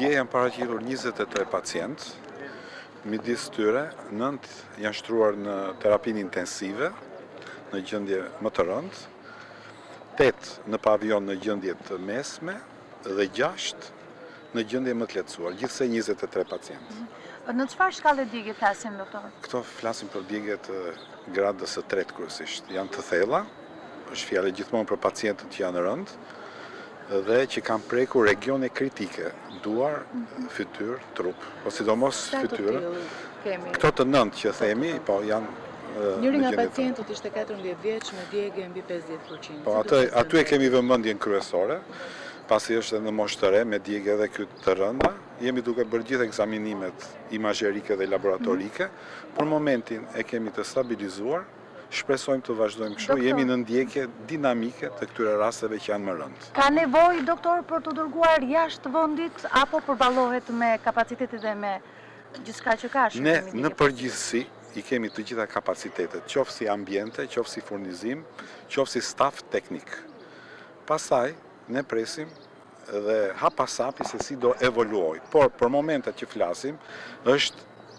Dje janë paraqitur 23 pacientë, midis tyre 9 janë shtruar në terapinë intensive në gjendje më të rëndë, 8 në pavion në gjendje të mesme dhe 6 në gjendje më të lehtësuar, gjithsej 23 pacientë. Në çfarë shkallë djegje flasim, doktor? Këto flasim për djegje të gradës së tretë kryesisht. Janë të thella, është fjalë gjithmonë për pacientët që janë rëndë dhe që kanë prekur regione kritike, duar, fytyrë, trup, po sidomos fytyrë. Këto të 9 që themi, po janë njëri nga pacientët ishte 14 vjeç me djegje mbi 50%. Po aty e kemi vëmendjen kryesore, pasi është në moshë të re me djegje edhe ky të rënda. Jemi duke bërë gjithë ekzaminimet imazherike dhe laboratorike. Për momentin e kemi të stabilizuar, shpresojmë të vazhdojmë kështu, jemi në ndjekje dinamike të këtyre rasteve që janë më rëndë. Ka nevojë, doktor, për të dërguar jashtë vendit apo përballohet me kapacitetet dhe me gjithçka që ka? Ne në përgjithësi i kemi të gjitha kapacitetet, qoftë si ambiente, qoftë si furnizim, qoftë si staf teknik. Pastaj ne presim dhe hap pas hapi se si do evoluoj. Por për momentet që flasim,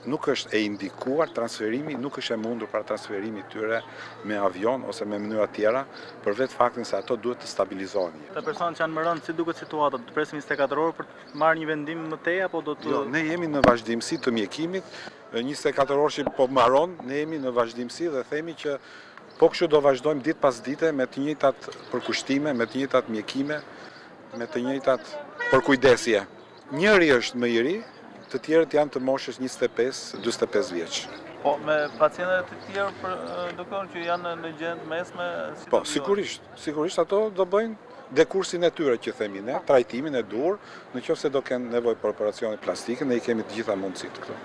nuk është e indikuar transferimi, nuk është e mundur para transferimi tyre me avion ose me mënyra tjera, për vetë faktin se ato duhet të stabilizohen. Të personat që janë më rëndë, si duket situata? Do të presim 24 orë për të marrë një vendim më tej apo do të... Jo, ne jemi në vazhdimsi të mjekimit, 24 orë që po mbaron, ne jemi në vazhdimsi dhe themi që po kështu do vazhdojmë ditë pas dite me të njëjtat përkushtime, me të njëjtat mjekime, me të njëjtat përkujdesje. Njëri është më i ri, të tjerët janë të moshës 25-45 vjeç. Po, me pacientët të tjerë, doktor, që janë në gjendje mesme... Po, sigurisht ato do bëjnë dekursin e tyre që themi ne, trajtimin e dur, në qoftë se do kenë nevojë për operacione plastike, ne i kemi të gjitha mundësitë këtu.